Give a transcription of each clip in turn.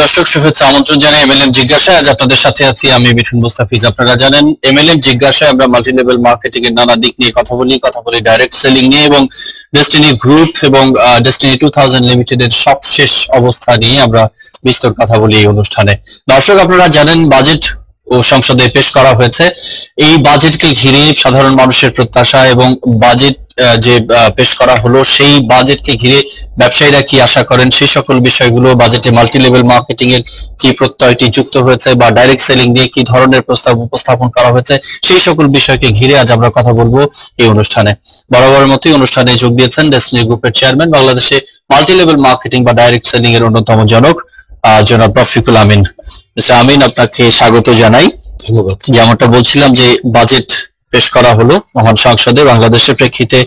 দর্শক শুভেচ্ছা আমন্ত্রণ জানাই এমএলএম জিজ্ঞাসায়। আজ আপনাদের সাথে আছি আমি মিঠুন মুস্তাফিজ। আপনারা জানেন এমএলএম জিজ্ঞাসায় আমরা মাল্টি লেভেল মার্কেটিং এর নানা দিক নিয়ে কথা বলি ডাইরেক্ট সেলিং নিয়ে এবং ডেস্টিনি গ্রুপ এবং ডেস্টিনি 2000 লিমিটেড এর সবশেষ অবস্থা নিয়ে আমরা বিস্তর কথা বলি এই অনুষ্ঠানে। দর্শক আপনারা জানেন বাজেট ও সংসদে পেশ করা হয়েছে। এই বাজেটকে ঘিরে সাধারণ মানুষের প্রত্যাশা এবং বাজেট যে পেশ করা হলো সেই বাজেটকে ঘিরে ব্যবসায়ীরা কি আশা করেন সেই সকল বিষয়গুলো, বাজেটে মাল্টি লেভেল মার্কেটিং এর কি প্রত্যয়টি যুক্ত হয়েছে বা ডাইরেক্ট সেলিং নিয়ে কি ধরনের প্রস্তাব উপস্থাপন করা হয়েছে সেই সকল বিষয়কে ঘিরে আজ আমরা কথা বলবো এই অনুষ্ঠানে। বরাবরের মতোই অনুষ্ঠানে যোগ দিয়েছেন ডেস্টিনি গ্রুপের চেয়ারম্যান, বাংলাদেশে মাল্টি লেভেল মার্কেটিং বা ডাইরেক্ট সেলিং এর অন্যতম জনক জনাব রফিকুল আমিন। মিস্টার আমিন, আপনাকে স্বাগত জানাই। ধন্যবাদ। যেমনটা বলছিলাম যে বাজেট পেশ করা হলো মহান সংসদে, বাংলাদেশের প্রেক্ষিতে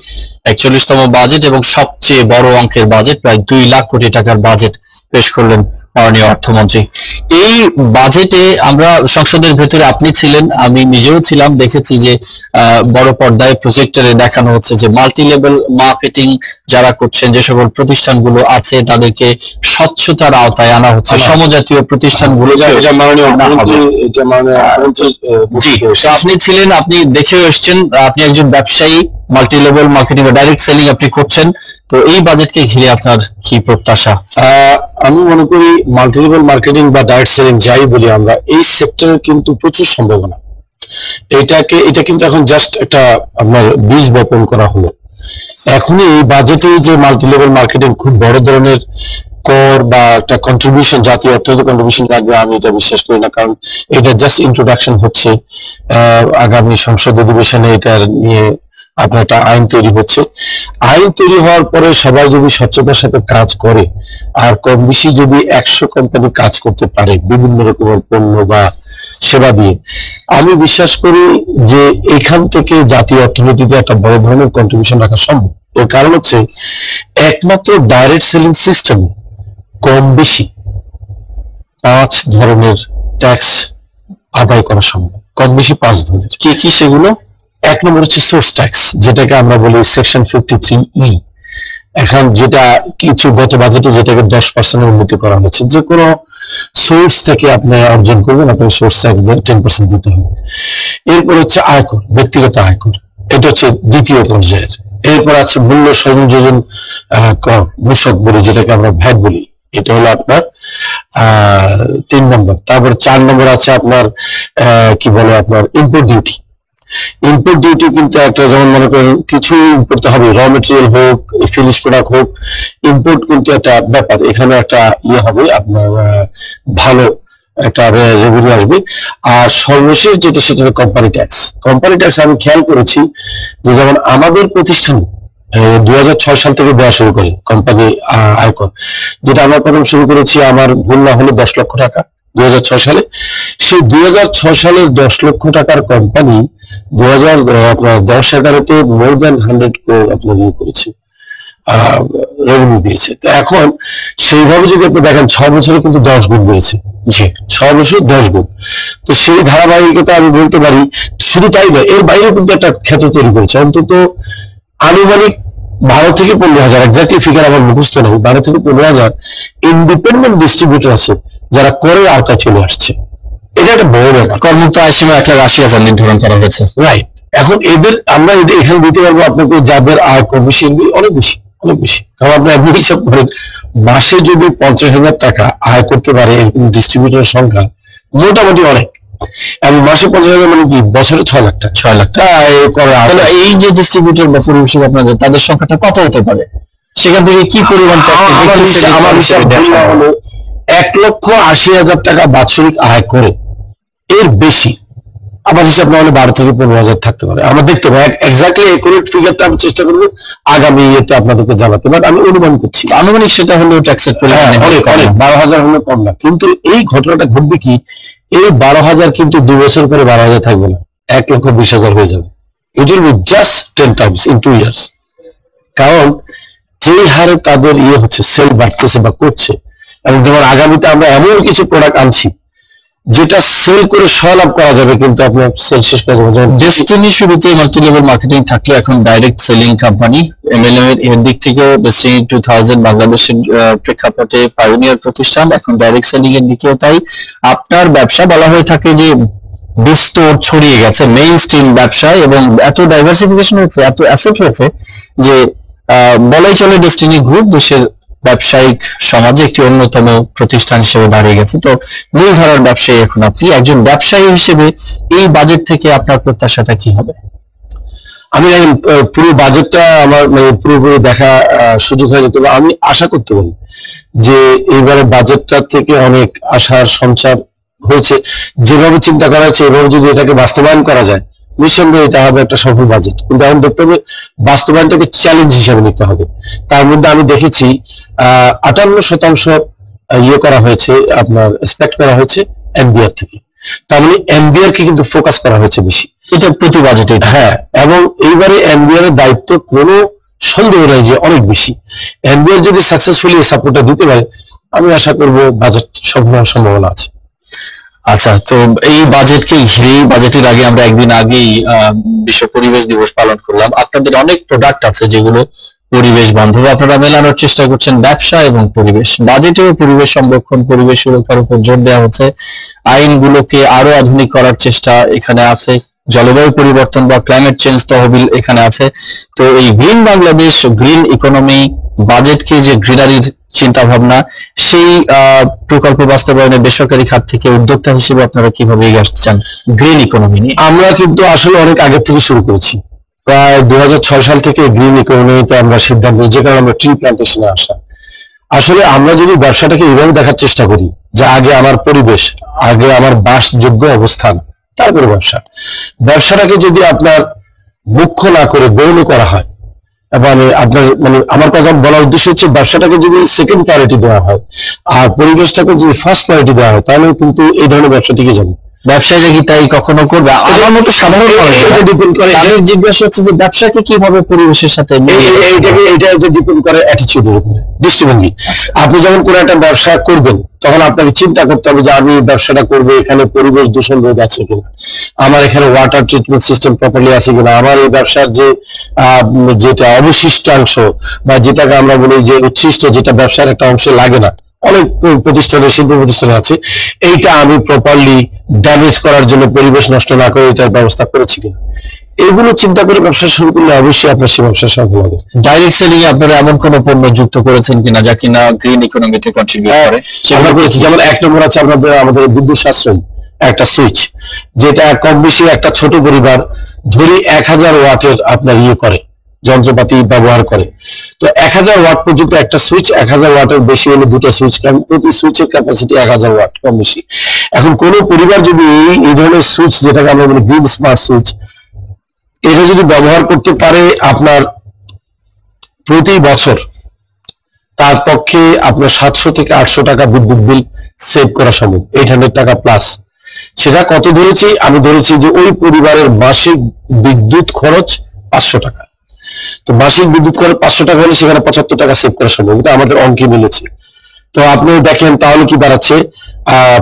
41তম বাজেট এবং সবচেয়ে বড় অঙ্কের বাজেট, প্রায় 2 লাখ কোটি টাকার বাজেট পেশ করলেন মাননীয় অর্থমন্ত্রী। এই বাজেটে আমরা সংসদের ভেতরে আপনি ছিলেন, আমি নিজেও ছিলাম, দেখেছি যে বড় পর্দায় প্রজেক্টরে দেখানো হচ্ছে যে মাল্টি লেভেল মার্কেটিং যারা করছেন, যে সকল প্রতিষ্ঠানগুলো আছে তাদেরকে স্বচ্ছতার আওতায় আনা হচ্ছে, সমজাতীয় প্রতিষ্ঠানগুলো। আপনি ছিলেন, আপনি দেখে এসছেন, আপনি একজন ব্যবসায়ী, মাল্টি লেভেল মার্কেটিং বা ডাইরেক্ট সেলিং আপনি করছেন, তো এই বাজেটকে ঘিরে আপনার কি প্রত্যাশা? আমি মনে করি মাল্টি লেভেল মার্কেটিং বা ডাইরেক্ট সেলিং যাই বলি আমরা, এই সেক্টরের কিন্তু প্রচুর সম্ভাবনা। এটা কিন্তু এখন জাস্ট একটা আপনার বীজ বপন করা হলো। এখনই এই বাজেটে যে মাল্টি লেভেল মার্কেটিং খুব বড় ধরনের কর বা একটা কন্ট্রিবিউশন, জাতীয় অর্থনৈতিক কন্ট্রিবিউশন লাগবে আমি এটা বিশ্বাস করি না, কারণ এটা জাস্ট ইন্ট্রোডাকশন হচ্ছে। আগামী সংসদ অধিবেশনে এটা নিয়ে আপনার একটা আইন তৈরি হচ্ছে। আইন তৈরি হওয়ার পরে সবাই যদি স্বচ্ছতার সাথে কাজ করে আর কম বেশি যদি 100 কোম্পানি কাজ করতে পারে বিভিন্ন রকমের পণ্য বা সেবা দিয়ে, আমি বিশ্বাস করি যে এখান থেকে জাতীয় অর্থনীতিতে একটা বড় ধরনের কন্ট্রিবিউশন রাখা সম্ভব। এর কারণ হচ্ছে একমাত্র ডাইরেক্ট সেলিং সিস্টেম কম বেশি 5 ধরনের ট্যাক্স আদায় করা সম্ভব, কম বেশি 5 ধরনের। কি কি সেগুলো? এক নম্বর হচ্ছে সোর্স ট্যাক্স, যেটাকে আমরা বলি সেকশন 53E। এখন যেটা কিছু গত বাজেটে যেটাকে 10% উন্নতি করা হয়েছে, যে কোনো সোর্স থেকে আপনি অর্জন করবেন আপনার সোর্স ট্যাক্স 10% দিতে হবে। এরপর হচ্ছে আয়কর, ব্যক্তিগত আয়কর, এটা হচ্ছে দ্বিতীয় পর্যায়ের। এরপর আছে মূল্য সংযোজন কর, মূসক বলি, যেটাকে আমরা ভ্যাট বলি, এটা হলো আপনার 3 নম্বর। তারপর 4 নম্বর আছে আপনার কি বলে আপনার ইম্পোর্ট ডিউটি। ইম্পোর্ট ডিউটি কিন্তু একটা, যেমন মনে করেন কিছু ইম্পোর্ট হবে, র মেটেরিয়াল হোক, ফিনিশ প্রোডাক্ট হোক, ইম্পোর্ট কিন্তু একটা ব্যাপার, এখানে একটা হবে আপনার ভালো একটা রেভিনিউ আসবে। আর সর্বশেষ যেটা সেটা হলো কোম্পানি ট্যাক্স। কোম্পানি ট্যাক্স আমি খেয়াল করেছি যে যেমন আমাদের প্রতিষ্ঠান 2006 সাল থেকে দেওয়া শুরু করে কোম্পানি আয়কর, যেটা আমরা প্রথম শুরু করেছি আমার ভুল না হলে 10 লক্ষ টাকা 2006 সালে। সেই 2006 সালের 10 লক্ষ টাকার কোম্পানি 2010-11-তে মোর দ্যান 100 crore আপনার করেছে, রেভিনিউ দিয়েছে। তো এখন সেইভাবে যদি আপনি দেখেন 6 বছরে কিন্তু 10 গুণ বেড়েছে। জি, 6 বছর 10 গুণ। তো সেই ধারাবাহিকতা আমি বলতে পারি। শুধু তাই নয়, এর বাইরে কিন্তু একটা ক্ষেত্র তৈরি করেছে। অন্তত আনুমানিক 12 থেকে 15,000, এক্স্যাক্টলি ফিগার আমার মুখস্থ নেই, 12 থেকে 15,000 ইন্ডিপেন্ডেন্ট ডিস্ট্রিবিউটর আছে যারা করের আওতায় চলে আসছে। এটা একটা বড় ব্যাপার। কর্মরত আয় সীমা 1,80,000 নির্ধারণ করা হয়েছে। রাইট। এখন আমরা এখানে দিতে পারবো আপনাকে যাদের আয় কম বেশি, অনেক বেশি, অনেক বেশি। কারণ আপনি এমনি হিসাব করেন, মাসে যদি 50,000 টাকা আয় করতে পারে এরকম ডিস্ট্রিবিউটরের সংখ্যা মোটামুটি অনেক। এবং মাসে 50,000 মানে কি, বছরে 6 লাখ টাকা। 6 লাখ টাকা এই যে ডিস্ট্রিবিউটর বা পরিবেশক আপনাদের, তাদের সংখ্যাটা কত হতে পারে? সেখান থেকে কি পরিমাণ? আমার হিসাব হলো 1,80,000 টাকা বাৎসরিক আয় করে, এর বেশি আমার হিসাব না হলে 12 থেকে 15,000 থাকতে পারে। আমরা দেখতে পাই এক্স্যাক্টলি একুরেট ফিগারটা আমি চেষ্টা করবো আগামী ইয়েতে আপনাদেরকে জানাতে, বাট আমি অনুমান করছি আনুমানিক সেটা হলেও ট্যাক্সের পরিমাণ অনেক 12,000 হলে কম না। কিন্তু এই ঘটনাটা ঘটবে কি, এই 12,000 কিন্তু 2 বছর পরে 12,000 থাকবে না, 1,20,000 হয়ে যাবে। It will be just 10 Times in 2 years. কারণ যেই হারে তাদের হচ্ছে, সেল বাড়তেছে বা করছে, এবং যেমন আগামীতে আমরা এমন কিছু প্রোডাক্ট আনছি যেটা সেল করে সয়লাভ করা যাবে, কিন্তু আপনার সেল শেষ করা যাবে। ডেস্টিনি শুরুতে মাল্টি লেভেল মার্কেটিং থাকলে এখন ডাইরেক্ট সেলিং কোম্পানি। এমএলএম এর দিক থেকেও ডেস্টিনি 2000 বাংলাদেশের প্রেক্ষাপটে পাইওনিয়ার প্রতিষ্ঠান, এখন ডাইরেক্ট সেলিং এর দিকেও তাই। আপনার ব্যবসা বলা হয়ে থাকে যে বিস্তর ছড়িয়ে গেছে মেইন স্ট্রিম ব্যবসায়, এবং এত ডাইভার্সিফিকেশন হয়েছে, এত অ্যাসেট হয়েছে যে বলাই চলে ডেস্টিনি গ্রুপ দেশের ব্যবসায়িক সমাজে একটি অন্যতম প্রতিষ্ঠান হিসেবে দাঁড়িয়ে গেছে। তো মূলধারার ব্যবসায়ী এখন আপনি, একজন ব্যবসায়ী হিসেবে এই বাজেট থেকে আপনার প্রত্যাশাটা কি হবে? আমি পুরো বাজেটটা আমার পুরোপুরি দেখা সুযোগ হয়নি, তবে আমি আশা করতে পারি যে এইবারে বাজেটটা থেকে অনেক আশার সঞ্চার হয়েছে। যেভাবে চিন্তা করা হয়েছে এভাবে যদি এটাকে বাস্তবায়ন করা যায়, নিঃসন্দেহে এটা হবে একটা সফল বাজেট। কিন্তু এখন দেখতে হবে বাস্তবায়নটাকে চ্যালেঞ্জ হিসেবে নিতে হবে। তার মধ্যে আমি দেখেছি 58% ইয়ে করা হয়েছে, আপনার এক্সপেক্ট করা হয়েছে এমবিআর থেকে। তার মানে এমবিআর কে কিন্তু ফোকাস করা হয়েছে বেশি, এটা প্রতি বাজেটে। হ্যাঁ, এবং এইবারে এমবিআর এর দায়িত্ব কোনো সন্দেহ নেই যে অনেক বেশি। এমবিআর যদি সাকসেসফুলি সাপোর্টটা দিতে পারে, আমি আশা করব বাজেট সফল হওয়ার সম্ভাবনা আছে। আচ্ছা, তো এই বাজেটকে ঘিরে, বাজেটের আগে আমরা একদিন আগেই বিশ্ব পরিবেশ দিবস পালন করলাম। আপনাদের অনেক প্রোডাক্ট আছে যেগুলো পরিবেশ বান্ধব, আপনারা মেলানোর চেষ্টা করছেন ব্যবসা এবং পরিবেশ। বাজেটেও পরিবেশ সংরক্ষণ, পরিবেশ সুরক্ষার উপর জোর দেওয়া হচ্ছে, আইনগুলোকে আরো আধুনিক করার চেষ্টা এখানে আছে, জলবায়ু পরিবর্তন বা ক্লাইমেট চেঞ্জ তহবিল এখানে আছে। তো এই গ্রিন বাংলাদেশ, গ্রিন ইকোনমি, বাজেটকে যে গ্রিনারির চিন্তা ভাবনা, সেই প্রকল্প বাস্তবায়নে বেসরকারি খাত থেকে উদ্যোক্তা হিসেবে আপনারা কিভাবে এগিয়ে আসতে চান গ্রিন ইকোনমি নিয়ে? আমরা কিন্তু আসলে অনেক আগে থেকে শুরু করেছি। প্রায় 2006 সাল থেকে গ্রিন ইকোনমিতে আমরা সিদ্ধান্ত, যে কারণে আমরা ট্রি প্ল্যান্টেশনে আসা। আসলে আমরা যদি ব্যবসাটাকে এইভাবে দেখার চেষ্টা করি যে আগে আমার পরিবেশ, আগে আমার বাসযোগ্য অবস্থান, তারপরে ব্যবসা। ব্যবসাটাকে যদি আপনার মুখ্য না করে গৌণ করা হয়, মানে আপনার আমার কথা বলার উদ্দেশ্য হচ্ছে ব্যবসাটাকে যদি সেকেন্ড প্রায়োরিটি দেওয়া হয় আর পরিবেশটাকে যদি ফার্স্ট প্রায়োরিটি দেওয়া হয়, তাহলে কিন্তু এই ধরনের ব্যবসা টিকে যাবে। ব্যবসায়ীরা কি তাই কখনো করবে? আমার মতো সাধারণ ডিপেন্ড করে, জিজ্ঞাসা হচ্ছে যে ব্যবসাকে কিভাবে পরিবেশের সাথে এটা ডিপেন্ড করে অ্যাটিটিউডের উপরে, দৃষ্টিভঙ্গি। আপনি যখন কোনো একটা ব্যবসা করবেন তখন আপনাকে চিন্তা করতে হবে যে আমি ব্যবসাটা করবো, এখানে পরিবেশ দূষণ রোধ আছে কিনা, আমার এখানে ওয়াটার ট্রিটমেন্ট সিস্টেম প্রপারলি আছে কিনা, আমার এই ব্যবসার যে যেটা অবশিষ্টাংশ বা যেটাকে আমরা বলি যে উচ্ছিষ্ট, যেটা ব্যবসার একটা অংশে লাগে না, অনেক প্রতিষ্ঠানে, শিল্প প্রতিষ্ঠানে আছে, এইটা আমি প্রপারলি ড্যামেজ করার জন্য, পরিবেশ নষ্ট না করে এটার ব্যবস্থা করেছি কিনা, এগুলো চিন্তা করে ব্যবসা শুরু করলে অবশ্যই আপনার সে ব্যবসা সফল হবে। ডাইরেক্ট সেলিং এ আপনারা এমন কোন পণ্য যুক্ত করেছেন কিনা যা কিনা গ্রিন ইকোনমিতে কন্ট্রিবিউট করে? সেগুলো করেছি। যেমন এক নম্বর আছে আমাদের বিদ্যুৎ সাশ্রয়ী একটা সুইচ, যেটা কম বেশি একটা ছোট পরিবার ধরি 1000 ওয়াটের আপনার ইয়ে করে, যন্ত্রপাতি ব্যবহার করে। তো 1000 ওয়াট পর্যন্ত একটা সুইচ, 1000 ওয়াটের বেশি হলে দুটো সুইচ, কারণ প্রতি সুইচের ক্যাপাসিটি 1000 ওয়াট কম বেশি। এখন কোন পরিবার যদি এই ধরনের সুইচ, যেটাকে আমরা বলি গ্রিন স্মার্ট সুইচ, এটা যদি ব্যবহার করতে পারে, আপনার প্রতি বছর তার পক্ষে আপনার 700 থেকে 800 টাকা বিদ্যুৎ বিল সেভ করা সম্ভব, 800 টাকা প্লাস। সেটা কত ধরেছি? আমি ধরেছি যে ওই পরিবারের মাসিক বিদ্যুৎ খরচ 500 টাকা। তো মাসিক বিদ্যুৎ খরচ 500 টাকা হলে সেখানে 75 টাকা সেভ করা সম্ভব, এটা আমাদের অঙ্কে মিলেছে। তো আপনি দেখেন তাহলে কি দাঁড়াচ্ছে,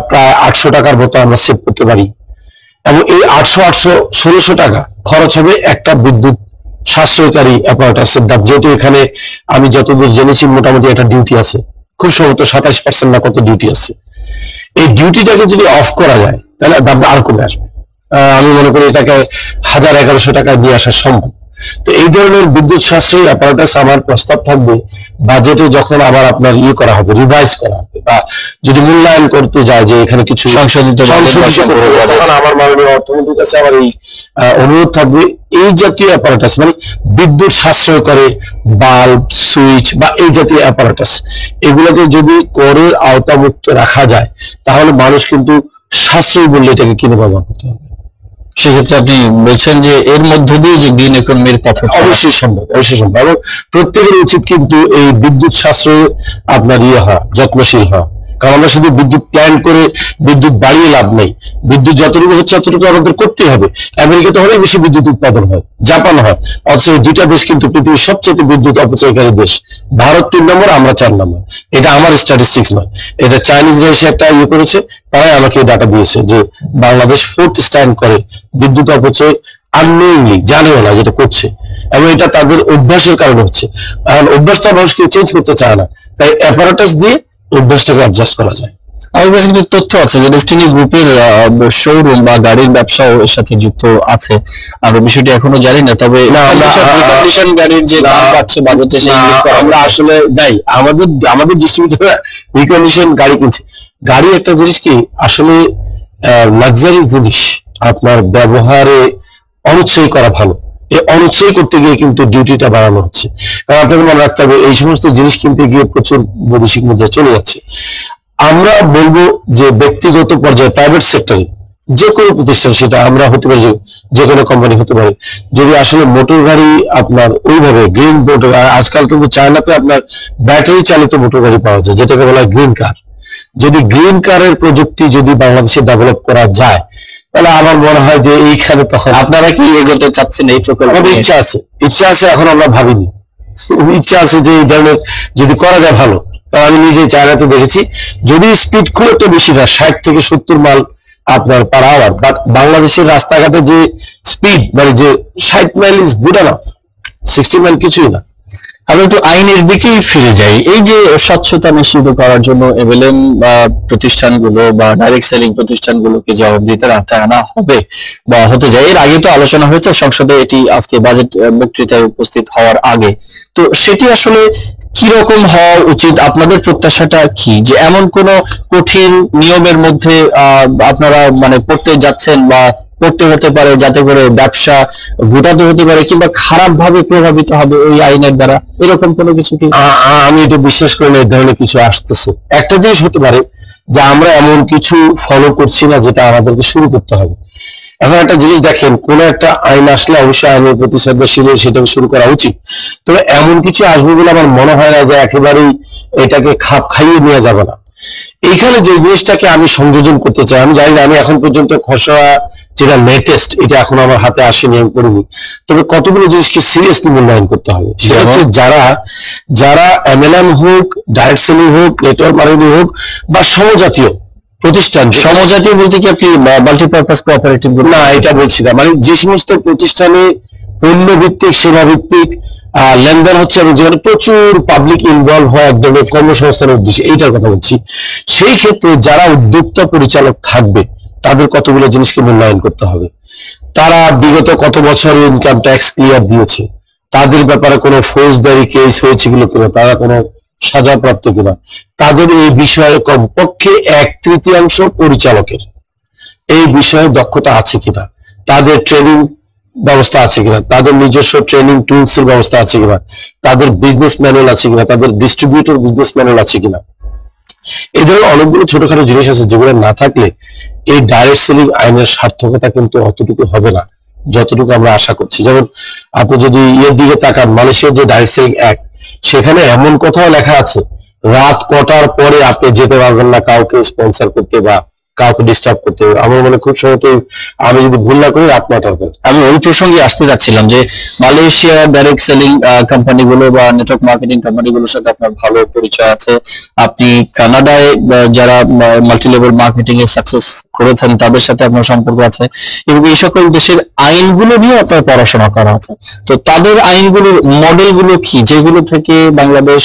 প্রায় 800 টাকার মতো আমরা সেভ করতে পারি। এবং এই 1600 টাকা খরচ হবে একটা বিদ্যুৎ সাশ্রয়কারী অ্যাপারেটাসের দাম। যেহেতু এখানে আমি যতদূর জেনেছি মোটামুটি একটা ডিউটি আছে, খুব সম্ভবত 27% না কত ডিউটি আছে। এই ডিউটিটাকে যদি অফ করা যায় তাহলে দামটা আর কমে আসবে। আমি মনে করি এটাকে 1100 টাকায় নিয়ে আসা সম্ভব। তো এই ধরনের বিদ্যুৎ সাশ্রয়ী অ্যাপারেটাস আমার প্রস্তাব থাকবে বাজেটে, যখন আবার আপনার ইয়ে করা হবে, রিভাইজ করা হবে, বা যদি মূল্যায়ন করতে যায় যে এখানে কিছু সংশোধিত, তখন আমার মাননীয় অর্থমন্ত্রীর কাছে আমার এই অনুরোধ থাকবে, এই জাতীয় অ্যাপারেটাস মানে বিদ্যুৎ সাশ্রয় করে বাল্ব, সুইচ বা এই জাতীয় অ্যাপারেটাস, এগুলোকে যদি করের আওতামুক্ত রাখা যায় তাহলে মানুষ কিন্তু সাশ্রয়ী মূল্যে এটাকে কিনে ব্যবহার করতে হবে। সেক্ষেত্রে আপনি বলছেন যে এর মধ্য দিয়ে যে গ্রিন ইকোনমির পথে অবশ্যই সম্ভব, অবশ্যই সম্ভব। এবং প্রত্যেকের উচিত কিন্তু এই বিদ্যুৎ সাশ্রয়ে আপনার ইয়ে হওয়া, যত্নশীল হওয়া। কারণ আমরা শুধু বিদ্যুৎ প্ল্যান করে বিদ্যুৎ বাড়িয়ে লাভ নেই, বিদ্যুৎ যতটুকু হচ্ছে ততটুকু আমাদের করতেই হবে। আমেরিকাতে অনেক বেশি বিদ্যুৎ উৎপাদন হয়, জাপান হয়, অথচ এই দুইটা দেশ কিন্তু পৃথিবীর সবচেয়ে বিদ্যুৎ অপচয়কারী দেশ। ভারত 3 নম্বর, আমরা 4 নম্বর। এটা আমার স্ট্যাটিস্টিক্স নয়, এটা চাইনিজরা এসে একটা ইয়ে করেছে, তারাই আমাকে এই ডাটা দিয়েছে যে বাংলাদেশ 4th স্ট্যান্ড করে বিদ্যুৎ অপচয়, আননোয়িংলি, জানেও না যেটা করছে, এবং এটা তাদের অভ্যাসের কারণে হচ্ছে। কারণ অভ্যাসটা মানুষকে চেঞ্জ করতে চায় না, তাই অ্যাপারেটাস দিয়ে অভ্যাসটাকে অ্যাডজাস্ট করা যায়। আমার কাছে কিন্তু তথ্য আছে যে ডেস্টিনি গ্রুপের শোরুম বা গাড়ির ব্যবসাও এর সাথে যুক্ত আছে। আমরা বিষয়টি এখনো জানি না, তবে রিকন্ডিশন গাড়ির যে দাম বাড়ছে বাজেটে, আমরা আসলে দেয় আমাদের ডিস্ট্রিবিউটর রিকন্ডিশন গাড়ি কিনছে। গাড়ি একটা জিনিস কি আসলে লাক্সারি জিনিস, আপনার ব্যবহারে অনুৎসাহী করা ভালো। এই অনুৎসাহী করতে গিয়ে কিন্তু ডিউটিটা বাড়ানো হচ্ছে। কারণ আপনাকে মনে রাখতে হবে এই সমস্ত জিনিস কিনতে গিয়ে প্রচুর বৈদেশিক মুদ্রা চলে যাচ্ছে। আমরা বলবো যে ব্যক্তিগত পর্যায়ে প্রাইভেট সেক্টরে যে কোনো প্রতিষ্ঠান, সেটা আমরা হতে পারি, যে কোনো কোম্পানি হতে পারে, যদি আসলে মোটর গাড়ি আপনার ওইভাবে গ্রিন মোটর, আজকাল কিন্তু চায়নাতে আপনার ব্যাটারি চালিত মোটর গাড়ি পাওয়া যায়, যেটাকে বলা হয় গ্রিন কার। যদি গ্রিন কারের প্রযুক্তি যদি বাংলাদেশে ডেভেলপ করা যায়, তাহলে আমার মনে হয় যে এইখানে তখন আপনারা কি এগোতে চাচ্ছেন এই প্রকল্পে? ইচ্ছা আছে, এখন আমরা ভাবিনি। ইচ্ছা আছে যে এই ধরনের যদি করা যায় ভালো। কারণ আমি নিজে চায়নাতে দেখেছি, যদি স্পিড খুব একটা বেশি না, 60 থেকে 70 মাইল আপনার পার আওয়ার, বাট বাংলাদেশের রাস্তাঘাটে যে স্পিড, মানে যে 60 mile is good enough, 60 mile কিছুই না। আমরা একটু আইনের দিকেই ফিরে যাই। এই যে স্বচ্ছতা নিশ্চিত করার জন্য এমএলএম প্রতিষ্ঠানগুলো বা ডাইরেক্ট সেলিং প্রতিষ্ঠানগুলোকে জবাবদিহিতার আওতায় আনা হবে বা হতে যায়, এর আগে তো আলোচনা হয়েছে সংসদে, এটি আজকে বাজেট বক্তৃতায় উপস্থিত হওয়ার আগে। তো সেটি আসলে কিরকম হওয়া উচিত? আপনাদের প্রত্যাশাটা কি, যে এমন কোন কঠিন নিয়মের মধ্যে আপনারা মানে পড়তে যাচ্ছেন বা করতে হতে পারে যাতে করে ব্যবসা গোটাতে হতে পারে কিংবা খারাপ ভাবে প্রভাবিত হবে ওই আইনের দ্বারা, এরকম কোনো কিছু কি? আমি এটা বিশ্বাস করি না এই ধরনের কিছু আসতেছে। একটা জিনিস হতে পারে যে আমরা এমন কিছু ফলো করছি না যেটা আমাদেরকে শুরু করতে হবে। এখন একটা জিনিস দেখেন, কোন একটা আইন আসলে অবশ্যই আইনের প্রতি শ্রদ্ধাশীল সেটাকে শুরু করা উচিত। তবে এমন কিছু আসবে বলে আমার মনে হয় না যে একেবারেই এটাকে খাপ খাইয়ে নেওয়া যাবে না। এইখানে যে জিনিসটাকে আমি সংযোজন করতে চাই, আমি জানি না, আমি এখন পর্যন্ত খসড়া যেটা লেটেস্ট এটা এখন আমার হাতে আসেনি, আমি করিনি। তবে কতগুলো জিনিসকে সিরিয়াসলি মূল্যায়ন করতে হবে। সেটা হচ্ছে যারা এমএলএম হোক, ডাইরেক্ট সেলিং হোক, নেটওয়ার্ক মার্কেটিং হোক বা সমজাতীয় প্রতিষ্ঠান, সমজাতীয় বলতে কি আপনি মাল্টিপারপাস কোঅপারেটিভ? না, এটা বলছি না, মানে যে সমস্ত প্রতিষ্ঠানে পণ্য ভিত্তিক, সেবা ভিত্তিক লেনদেন হচ্ছে এবং যেখানে প্রচুর পাবলিক ইনভলভ হয় এক ধরনের কর্মসংস্থানের উদ্দেশ্যে, এইটার কথা বলছি। সেই ক্ষেত্রে যারা উদ্যোক্তা পরিচালক থাকবে তাদের কতগুলো জিনিসকে মূল্যায়ন করতে হবে। তারা বিগত কত বছর ইনকাম ট্যাক্স ক্লিয়ার দিয়েছে, তাদের ব্যাপারে কোনো ফৌজদারি কেস হয়েছে কিনা, তারা কোনো সাজাপ্রাপ্ত কিনা, তাদের এই বিষয়ে কমপক্ষে 1/3 পরিচালকের এই বিষয়ে দক্ষতা আছে কিনা, তাদের ট্রেনিং ব্যবস্থা আছে কিনা, তাদের নিজস্ব ট্রেনিং টুলস এর ব্যবস্থা আছে কিনা, তাদের বিজনেস ম্যানুয়াল আছে কিনা, তাদের ডিস্ট্রিবিউটর বিজনেস ম্যানুয়াল আছে কিনা। এই ধরনের অনেকগুলো ছোটখাটো জিনিস আছে যেগুলো না থাকলে এই ডাইরেক্ট সেলিং আইনের সার্থকতা কিন্তু অতটুকু হবে না যতটুকু আমরা আশা করছি। যেমন আপনি যদি এর দিকে তাকান, মালয়েশিয়ার যে ডাইরেক্ট সেলিং অ্যাক্ট, সেখানে এমন কথাও লেখা আছে, রাত কটার পরে আপনি যেতে পারবেন না কাউকে স্পন্সর করতে বা কাউকে ডিস্টার্ব করতে। আমার মনে খুব সম্ভবত, আমি যদি ভুল না করি, রাত 9টার পর। আমি ওই প্রসঙ্গে আসতে যাচ্ছিলাম যে মালয়েশিয়ার ডাইরেক্ট সেলিং কোম্পানিগুলো বা নেটওয়ার্ক মার্কেটিং কোম্পানিগুলোর সাথে আপনার ভালো পরিচয় আছে। আপনি কানাডায় যারা মাল্টি লেভেল মার্কেটিং এ সাকসেস করেছেন তাদের সাথে আপনার সম্পর্ক আছে, এবং এই সকল দেশের আইনগুলো নিয়ে আপনার পড়াশোনা করা আছে। তো তাদের আইনগুলোর মডেলগুলো কি, যেগুলো থেকে বাংলাদেশ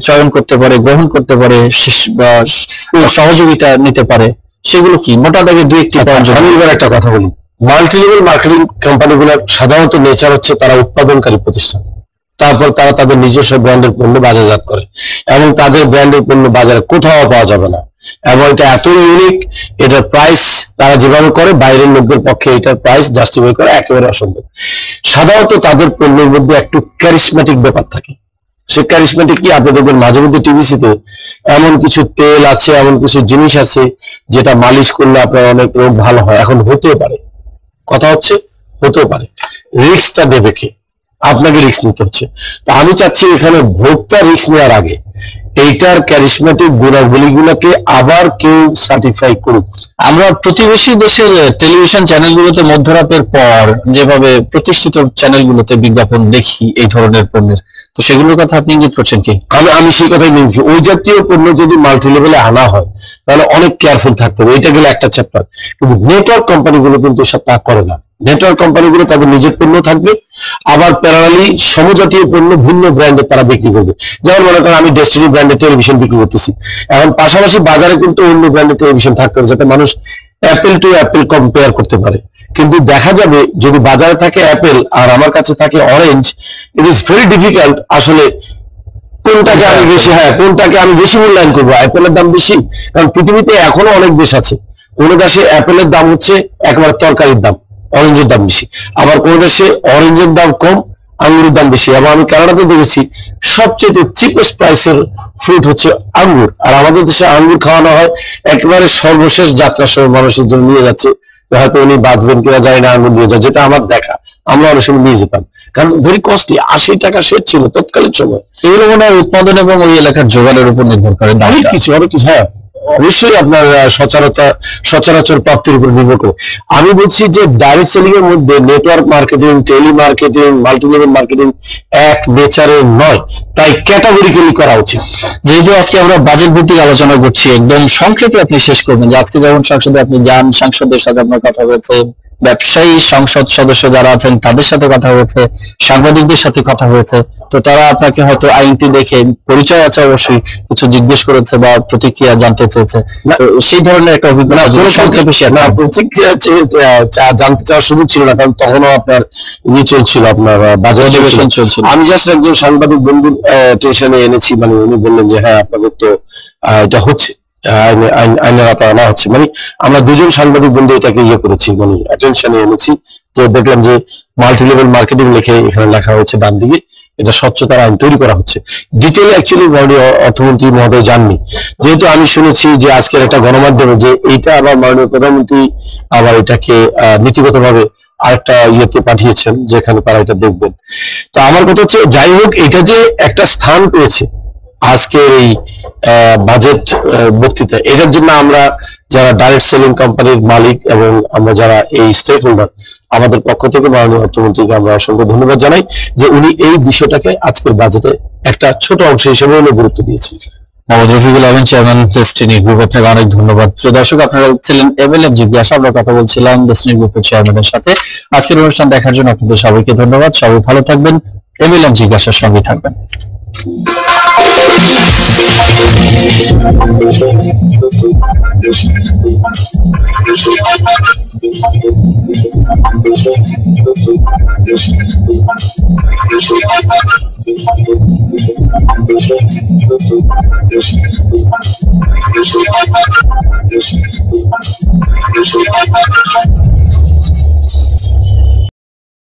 চয়ন করতে পারে, গ্রহণ করতে পারে, সহযোগিতা নিতে পারে, সেগুলো কি? মোটা দাগে 2-1টি পয়েন্ট। আমি এবার একটা কথা বলি, মাল্টি লেভেল মার্কেটিং কোম্পানিগুলোর সাধারণত নেচার হচ্ছে তারা উৎপাদনকারী প্রতিষ্ঠান, তারপর তারা তাদের নিজস্ব ব্র্যান্ডের পণ্য বাজারজাত করে, এবং তাদের ব্র্যান্ডের পণ্য বাজারে কোথাও পাওয়া যাবে না, এবং এটা এত ইউনিক, এটার প্রাইস তারা যেভাবে করে বাইরের লোকদের পক্ষে এটার প্রাইস জাস্টিফাই করা একেবারে অসম্ভব। সাধারণত তাদের পণ্যের মধ্যে একটু ক্যারিসমেটিক ব্যাপার থাকে। সে ক্যারিসমেটিক কি, আপনি দেখবেন মাঝে মধ্যে টিভিসিতে এমন কিছু তেল আছে, এমন কিছু জিনিস আছে যেটা মালিশ করলে আপনার অনেক রোগ ভালো হয়। এখন হতেও পারে, কথা হচ্ছে হতেও পারে, রিস্কটা দেবে কে? আপনাকে রিস্ক নিতে হচ্ছে। তো আমি চাচ্ছি এখানে ভোক্তা রিস্ক নেওয়ার আগে এইটার ক্যারিসমেটিক গুণাবলীগুলোকে আবার কেউ সার্টিফাই করুক। আমরা প্রতিবেশী দেশের টেলিভিশন চ্যানেলগুলোতে মধ্যরাতের পর যেভাবে প্রতিষ্ঠিত চ্যানেলগুলোতে বিজ্ঞাপন দেখি এই ধরনের পণ্যের, তো সেগুলোর কথা আপনি ইঙ্গিত করছেন কি? আমি সেই কথাই বলছি, ওই জাতীয় পণ্য যদি মাল্টি লেভেলে আনা হয় তাহলে অনেক কেয়ারফুল থাকতে হবে, এটা গেলে একটা চ্যাপ্টার। কিন্তু নেটওয়ার্ক কোম্পানিগুলো কিন্তু সব তা করে না। নেটওয়ার্ক কোম্পানিগুলো তাদের নিজের পণ্য থাকবে, আবার প্যারালালি সমজাতীয় পণ্য ভিন্ন ব্র্যান্ডে তারা বিক্রি করবে। যেমন মনে করেন আমি ডেস্টিনি ব্র্যান্ডের টেলিভিশন বিক্রি করতেছি, এখন পাশাপাশি বাজারে কিন্তু অন্য ব্র্যান্ডের টেলিভিশন থাকতে হবে যাতে মানুষ অ্যাপেল টু অ্যাপেল কম্পেয়ার করতে পারে। কিন্তু দেখা যাবে যদি বাজারে থাকে অ্যাপেল আর আমার কাছে থাকে orange, it is very difficult আসলে কোনটাকে আমি বেশি, কোনটাকে আমি বেশি মূল্যায়ন করবো। অ্যাপেলের দাম বেশি, কারণ পৃথিবীতে এখনো অনেক দেশ আছে, কোন দেশে অ্যাপেলের দাম হচ্ছে একেবারে তরকারির দাম, অরেঞ্জের দাম বেশি, আবার কোন দেশে অরেঞ্জের দাম কম, আঙ্গুরের দাম বেশি। এবং আমি কানাডাতে দেখেছি সবচেয়ে চিপেস্ট প্রাইসের ফ্রুট হচ্ছে আঙ্গুর, আর আমাদের দেশে আঙ্গুর খাওয়ানো হয় একেবারে সর্বশেষ যাত্রার সময় মানুষের জন্য নিয়ে যাচ্ছে, হয়তো উনি বাঁচবেন কিনা যায় না, আঙ্গুর নিয়ে যায়, যেটা আমার দেখা, আমরা অনেক সময় নিয়ে যেতাম, কারণ ভেরি কস্টলি, 80 টাকা সেট ছিল তৎকালীন সময়। এগুলো মনে হয় উৎপাদন এবং ওই এলাকার জোগাড়ের উপর নির্ভর করে অনেক কিছু। হ্যাঁ, অবশ্যই আপনার সচরাচর প্রাপ্তির উপর নির্ভর করে। আমি বলছি যে ডাইরেক্ট সেলিং এর মধ্যে network marketing, telemarketing, multi level marketing এক নেচারের নয়, তাই ক্যাটাগরিক্যালি করা উচিত। যেহেতু আজকে আমরা বাজেট ভিত্তিক আলোচনা করছি, একদম সংক্ষেপে আপনি শেষ করবেন যে আজকে যেমন সংসদে আপনি যান, সাংসদদের সাথে আপনার কথা হয়েছে, ব্যবসায়ী সংসদ সদস্য যারা আছেন তাদের সাথে কথা হয়েছে, সাংবাদিকদের সাথে কথা হয়েছে, তো তারা আপনাকে হয়তো আইনটি দেখে, পরিচয় আছে অবশ্যই, কিছু জিজ্ঞেস করেছে বা প্রতিক্রিয়া জানতে চেয়েছে, তো সেই ধরনের একটা অভিজ্ঞতা সংক্ষেপে শেয়ার করুন। প্রতিক্রিয়া জানতে চাওয়ার সুযোগ ছিল না, কারণ তখনও আপনার ইয়ে চলছিল, আপনার বাজার অধিবেশন চলছিল। আমি জাস্ট একজন সাংবাদিক বন্ধুর টেনশনে এনেছি, মানে উনি বললেন যে হ্যাঁ আপনাদের তো এটা হচ্ছে, আইনের আওতায় আনা হচ্ছে, মানে আমরা দুজন সাংবাদিক বন্ধু এটাকে ইয়ে করেছি, মানে অ্যাটেনশনে এনেছি। তো দেখলাম যে মাল্টি লেভেল মার্কেটিং লিখে এখানে লেখা হয়েছে ডান দিকে, এটা স্বচ্ছতার আইন তৈরি করা হচ্ছে। ডিটেইল অ্যাকচুয়ালি মাননীয় অর্থমন্ত্রী মহোদয় জাননি, যেহেতু আমি শুনেছি যে আজকের একটা গণমাধ্যমে যে এইটা আবার মাননীয় প্রধানমন্ত্রী আবার এটাকে নীতিগতভাবে আরেকটা ইয়েতে পাঠিয়েছেন যেখানে তারা এটা দেখবেন। তো আমার কথা হচ্ছে যাই হোক, এটা যে একটা স্থান পেয়েছে আজকের এই বাজেট বক্তৃতা, এটার জন্য আমরা যারা ডাইরেক্ট সেলিং কোম্পানির মালিক এবং আমরা যারা এই স্টেক হোল্ডার, আমাদের পক্ষ থেকে মাননীয় অর্থমন্ত্রীকে আমরা অসংখ্য ধন্যবাদ জানাই যে উনি এই বিষয়টাকে আজকের বাজেটে একটা ছোট অংশ হিসেবে উনি গুরুত্ব দিয়েছেন। মোহাম্মদ রফিকুল আমিন, চেয়ারম্যান ডেস্টিনি গ্রুপ, আপনাকে অনেক ধন্যবাদ। প্রিয় দর্শক, আপনারা ছিলেন এমএলএম জিজ্ঞাসা, আমরা কথা বলছিলাম ডেস্টিনি গ্রুপের চেয়ারম্যানের সাথে। আজকের অনুষ্ঠান দেখার জন্য আপনাদের সবাইকে ধন্যবাদ। সবাই ভালো থাকবেন, এমএলএম জিজ্ঞাসার সঙ্গে থাকবেন। Yes,